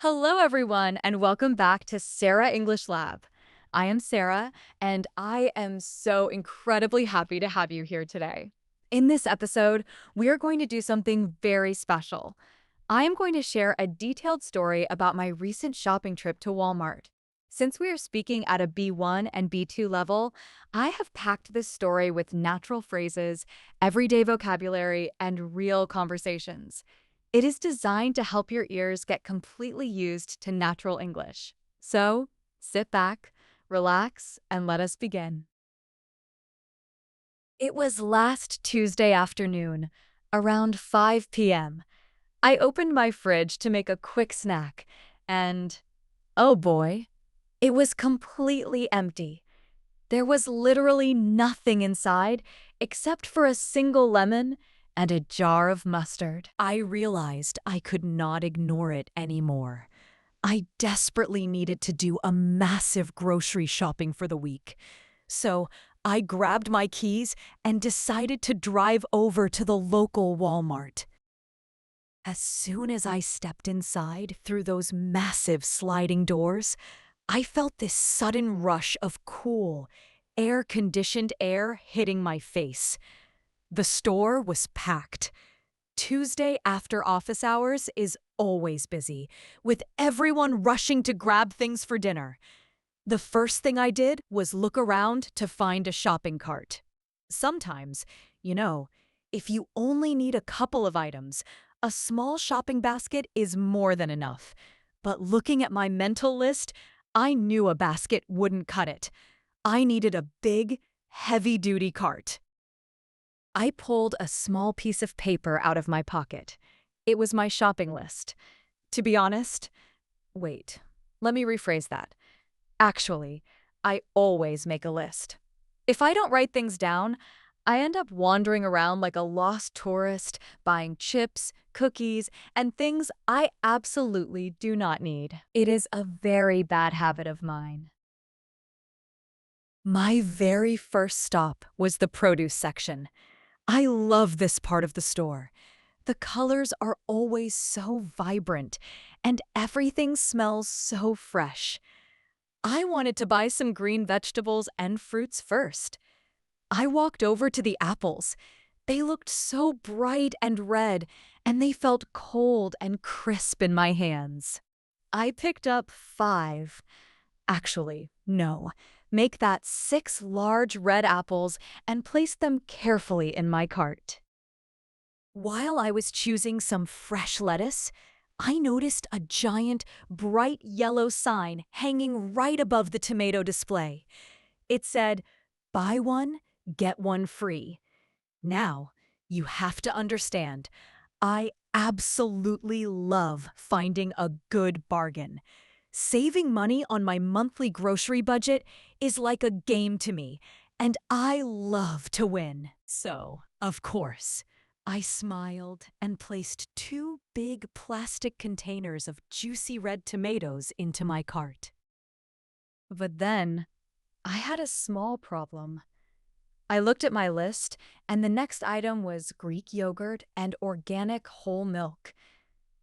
Hello, everyone, and welcome back to Sara English Lab. I am Sara, and I am so incredibly happy to have you here today. In this episode, we are going to do something very special. I am going to share a detailed story about my recent shopping trip to Walmart. Since we are speaking at a B1 and B2 level, I have packed this story with natural phrases, everyday vocabulary, and real conversations. It is designed to help your ears get completely used to natural English. So, sit back, relax, and let us begin. It was last Tuesday afternoon, around 5 p.m. I opened my fridge to make a quick snack, and oh boy, it was completely empty. There was literally nothing inside except for a single lemon and a jar of mustard. I realized I could not ignore it anymore. I desperately needed to do a massive grocery shopping for the week. So I grabbed my keys and decided to drive over to the local Walmart. As soon as I stepped inside through those massive sliding doors, I felt this sudden rush of cool, air-conditioned air hitting my face. The store was packed. Tuesday after office hours is always busy, with everyone rushing to grab things for dinner. The first thing I did was look around to find a shopping cart. Sometimes, you know, if you only need a couple of items, a small shopping basket is more than enough. But looking at my mental list, I knew a basket wouldn't cut it. I needed a big, heavy-duty cart. I pulled a small piece of paper out of my pocket. It was my shopping list. To be honest, wait, let me rephrase that. Actually, I always make a list. If I don't write things down, I end up wandering around like a lost tourist, buying chips, cookies, and things I absolutely do not need. It is a very bad habit of mine. My very first stop was the produce section. I love this part of the store. The colors are always so vibrant, and everything smells so fresh. I wanted to buy some green vegetables and fruits first. I walked over to the apples. They looked so bright and red, and they felt cold and crisp in my hands. I picked up 5. Actually, no. Make that 6 large red apples and place them carefully in my cart. While I was choosing some fresh lettuce, I noticed a giant, bright yellow sign hanging right above the tomato display. It said, "Buy one, get one free." Now, you have to understand, I absolutely love finding a good bargain. Saving money on my monthly grocery budget is like a game to me, and I love to win. So, of course, I smiled and placed 2 big plastic containers of juicy red tomatoes into my cart. But then, I had a small problem. I looked at my list, and the next item was Greek yogurt and organic whole milk.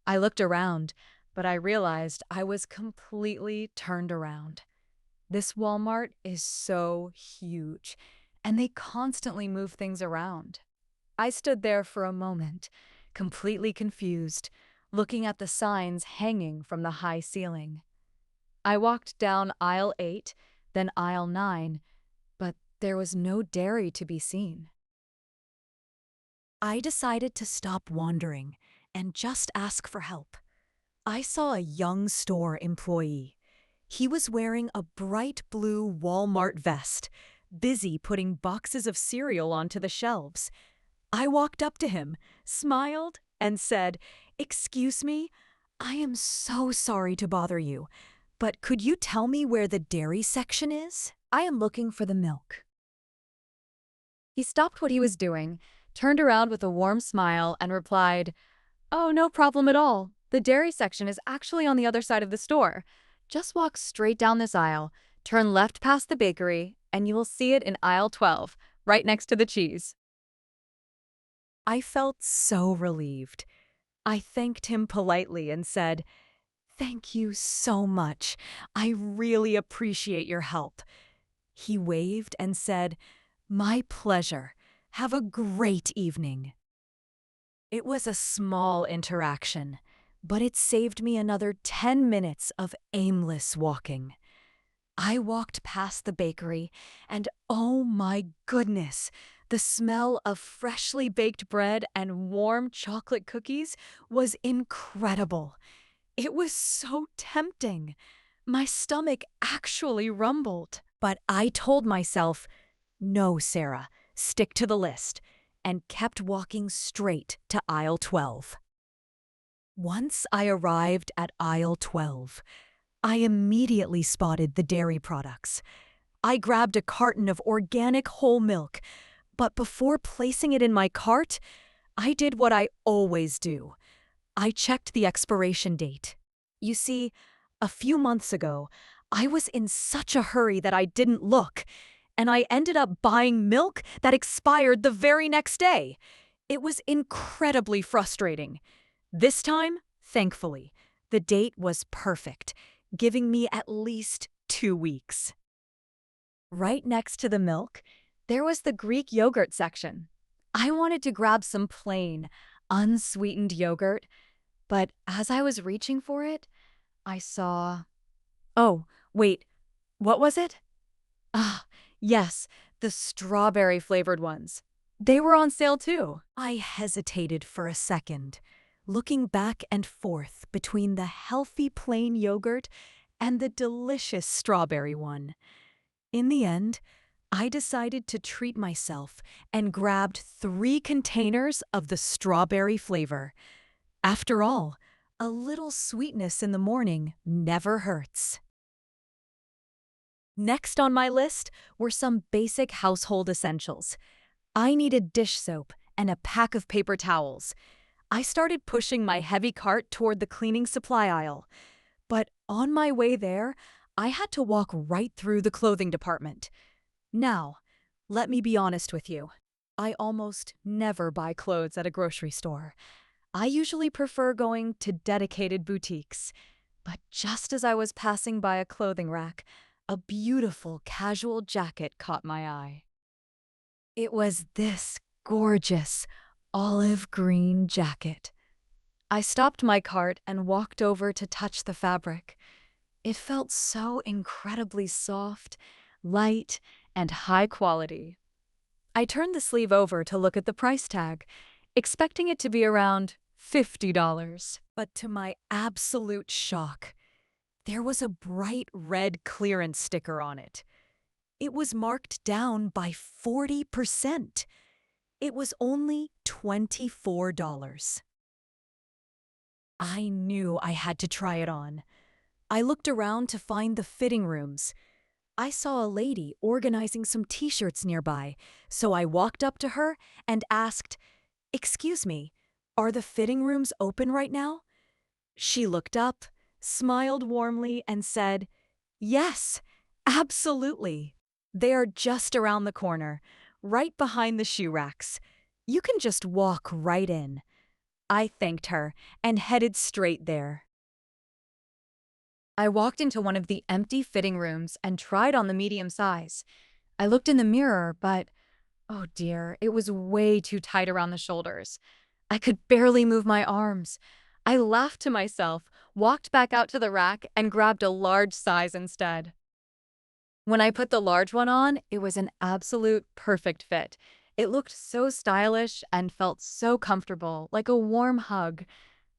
I looked around, but I realized I was completely turned around. This Walmart is so huge, and they constantly move things around. I stood there for a moment, completely confused, looking at the signs hanging from the high ceiling. I walked down aisle 8, then aisle 9, but there was no dairy to be seen. I decided to stop wandering and just ask for help. I saw a young store employee. He was wearing a bright blue Walmart vest, busy putting boxes of cereal onto the shelves. I walked up to him, smiled, and said, "Excuse me, I am so sorry to bother you, but could you tell me where the dairy section is? I am looking for the milk." He stopped what he was doing, turned around with a warm smile, and replied, "Oh, no problem at all. The dairy section is actually on the other side of the store. Just walk straight down this aisle, turn left past the bakery, and you will see it in aisle 12, right next to the cheese." I felt so relieved. I thanked him politely and said, Thank you so much. I really appreciate your help. He waved and said, My pleasure. Have a great evening. It was a small interaction, but it saved me another 10 minutes of aimless walking. I walked past the bakery, and oh my goodness, the smell of freshly baked bread and warm chocolate cookies was incredible. It was so tempting. My stomach actually rumbled. But I told myself, no, Sarah, stick to the list, and kept walking straight to aisle 12. Once I arrived at aisle 12, I immediately spotted the dairy products. I grabbed a carton of organic whole milk, but before placing it in my cart, I did what I always do. I checked the expiration date. You see, a few months ago, I was in such a hurry that I didn't look, and I ended up buying milk that expired the very next day. It was incredibly frustrating. This time, thankfully, the date was perfect, giving me at least 2 weeks. Right next to the milk, there was the Greek yogurt section. I wanted to grab some plain, unsweetened yogurt, but as I was reaching for it, I saw... Oh, wait, what was it? Ah, yes, the strawberry-flavored ones. They were on sale too. I hesitated for a second, looking back and forth between the healthy plain yogurt and the delicious strawberry one. In the end, I decided to treat myself and grabbed 3 containers of the strawberry flavor. After all, a little sweetness in the morning never hurts. Next on my list were some basic household essentials. I needed dish soap and a pack of paper towels. I started pushing my heavy cart toward the cleaning supply aisle. But on my way there, I had to walk right through the clothing department. Now, let me be honest with you. I almost never buy clothes at a grocery store. I usually prefer going to dedicated boutiques. But just as I was passing by a clothing rack, a beautiful casual jacket caught my eye. It was this gorgeous olive green jacket. I stopped my cart and walked over to touch the fabric. It felt so incredibly soft, light, and high quality. I turned the sleeve over to look at the price tag, expecting it to be around $50. But to my absolute shock, there was a bright red clearance sticker on it. It was marked down by 40%. It was only $24. I knew I had to try it on. I looked around to find the fitting rooms. I saw a lady organizing some t-shirts nearby, so I walked up to her and asked, "Excuse me, are the fitting rooms open right now?" She looked up, smiled warmly, and said, "Yes, absolutely. They are just around the corner, right behind the shoe racks. You can just walk right in." I thanked her and headed straight there. I walked into one of the empty fitting rooms and tried on the medium size. I looked in the mirror, but, oh dear, it was way too tight around the shoulders. I could barely move my arms. I laughed to myself, walked back out to the rack, and grabbed a large size instead. When I put the large one on, it was an absolute perfect fit. It looked so stylish and felt so comfortable, like a warm hug.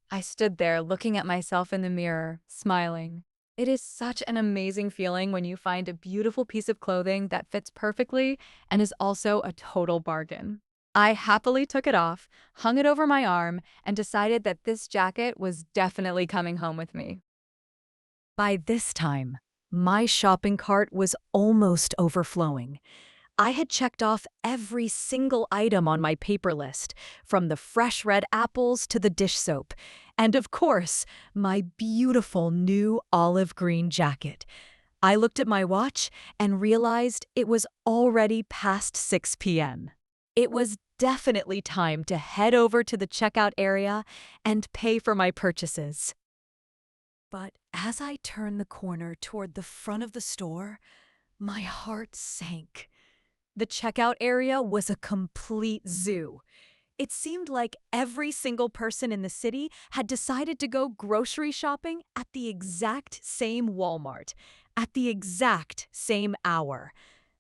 I stood there looking at myself in the mirror, smiling. It is such an amazing feeling when you find a beautiful piece of clothing that fits perfectly and is also a total bargain. I happily took it off, hung it over my arm, and decided that this jacket was definitely coming home with me. By this time, my shopping cart was almost overflowing. I had checked off every single item on my paper list, from the fresh red apples to the dish soap, and of course, my beautiful new olive green jacket. I looked at my watch and realized it was already past 6 p.m. It was definitely time to head over to the checkout area and pay for my purchases. But as I turned the corner toward the front of the store, my heart sank. The checkout area was a complete zoo. It seemed like every single person in the city had decided to go grocery shopping at the exact same Walmart, at the exact same hour.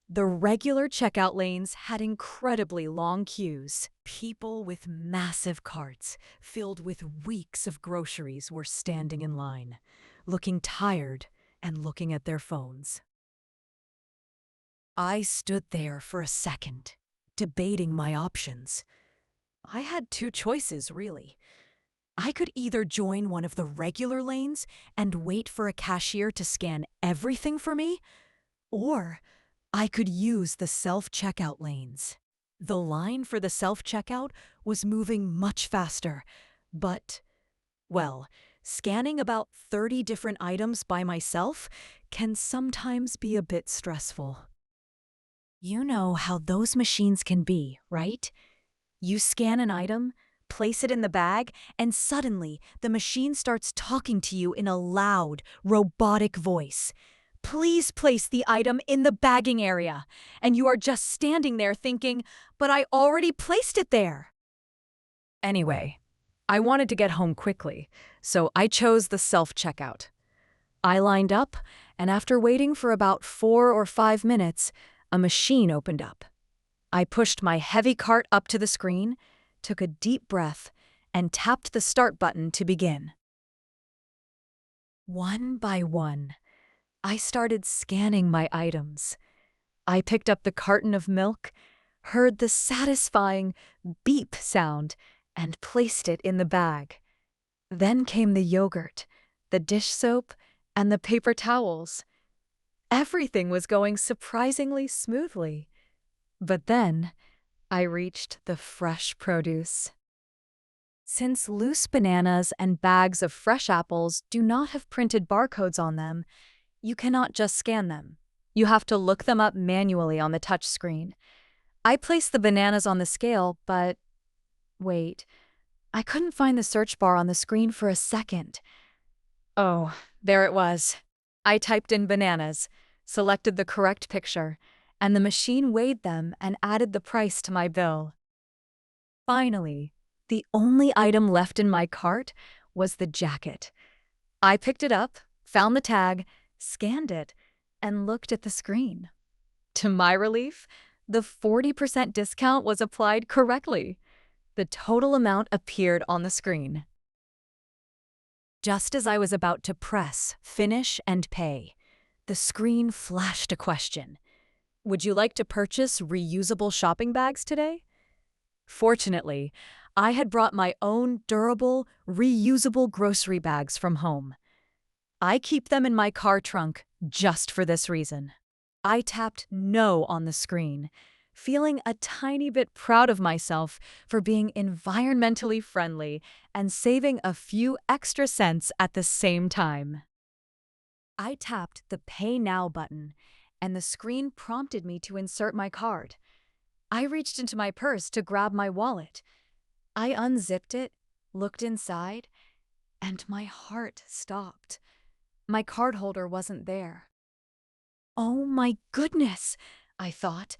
The regular checkout lanes had incredibly long queues. People with massive carts filled with weeks of groceries were standing in line, looking tired and looking at their phones. I stood there for a second, debating my options. I had two choices, really. I could either join one of the regular lanes and wait for a cashier to scan everything for me, or I could use the self-checkout lanes. The line for the self-checkout was moving much faster, but, well, scanning about 30 different items by myself can sometimes be a bit stressful. You know how those machines can be, right? You scan an item, place it in the bag, and suddenly the machine starts talking to you in a loud, robotic voice. Please place the item in the bagging area. And you are just standing there thinking, but I already placed it there. Anyway, I wanted to get home quickly, so I chose the self-checkout. I lined up, and after waiting for about 4 or 5 minutes, a machine opened up. I pushed my heavy cart up to the screen, took a deep breath, and tapped the start button to begin. One by one, I started scanning my items. I picked up the carton of milk, heard the satisfying beep sound, and placed it in the bag. Then came the yogurt, the dish soap, and the paper towels. Everything was going surprisingly smoothly. But then, I reached the fresh produce. Since loose bananas and bags of fresh apples do not have printed barcodes on them, you cannot just scan them. You have to look them up manually on the touch screen. I placed the bananas on the scale, but wait, I couldn't find the search bar on the screen for a second. Oh, there it was. I typed in bananas, selected the correct picture, and the machine weighed them and added the price to my bill. Finally, the only item left in my cart was the jacket. I picked it up, found the tag, scanned it, and looked at the screen. To my relief, the 40% discount was applied correctly. The total amount appeared on the screen. Just as I was about to press Finish and Pay, the screen flashed a question. Would you like to purchase reusable shopping bags today? Fortunately, I had brought my own durable, reusable grocery bags from home. I keep them in my car trunk just for this reason. I tapped No on the screen, feeling a tiny bit proud of myself for being environmentally friendly and saving a few extra cents at the same time. I tapped the Pay Now button, and the screen prompted me to insert my card. I reached into my purse to grab my wallet. I unzipped it, looked inside, and my heart stopped. My card holder wasn't there. Oh my goodness, I thought.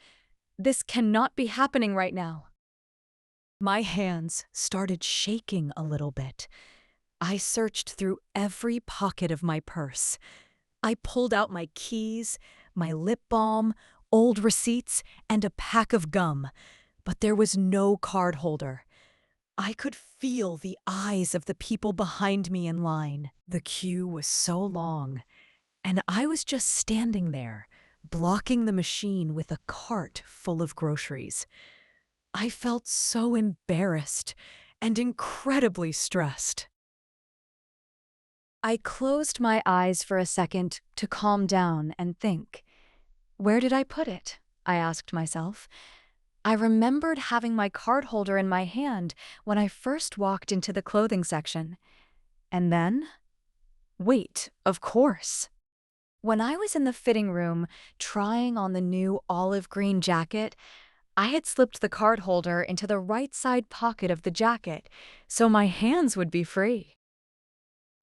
This cannot be happening right now. My hands started shaking a little bit. I searched through every pocket of my purse. I pulled out my keys, my lip balm, old receipts, and a pack of gum, but there was no card holder. I could feel the eyes of the people behind me in line. The queue was so long, and I was just standing there, blocking the machine with a cart full of groceries. I felt so embarrassed and incredibly stressed. I closed my eyes for a second to calm down and think. Where did I put it? I asked myself. I remembered having my card holder in my hand when I first walked into the clothing section. And then? Wait, of course. When I was in the fitting room trying on the new olive green jacket, I had slipped the card holder into the right side pocket of the jacket so my hands would be free.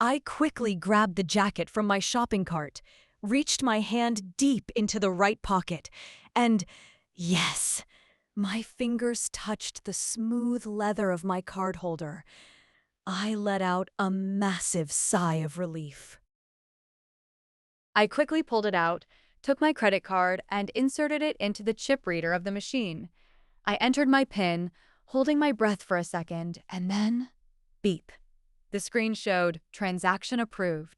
I quickly grabbed the jacket from my shopping cart, reached my hand deep into the right pocket, and yes, my fingers touched the smooth leather of my card holder. I let out a massive sigh of relief. I quickly pulled it out, took my credit card, and inserted it into the chip reader of the machine. I entered my PIN, holding my breath for a second, and then beep. The screen showed transaction approved.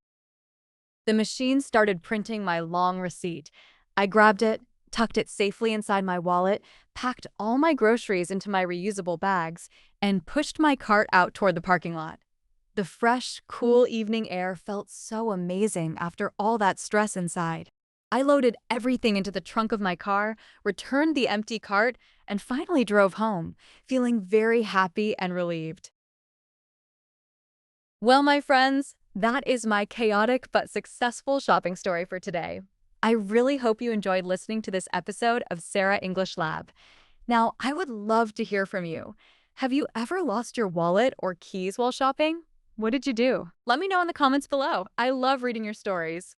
The machine started printing my long receipt. I grabbed it, tucked it safely inside my wallet, packed all my groceries into my reusable bags, and pushed my cart out toward the parking lot. The fresh, cool evening air felt so amazing after all that stress inside. I loaded everything into the trunk of my car, returned the empty cart, and finally drove home, feeling very happy and relieved. Well, my friends, that is my chaotic but successful shopping story for today. I really hope you enjoyed listening to this episode of Sara English Lab. Now, I would love to hear from you. Have you ever lost your wallet or keys while shopping? What did you do? Let me know in the comments below. I love reading your stories.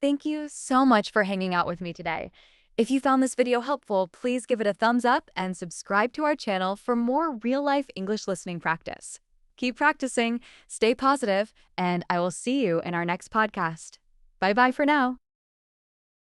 Thank you so much for hanging out with me today. If you found this video helpful, please give it a thumbs up and subscribe to our channel for more real-life English listening practice. Keep practicing, stay positive, and I will see you in our next podcast. Bye-bye for now.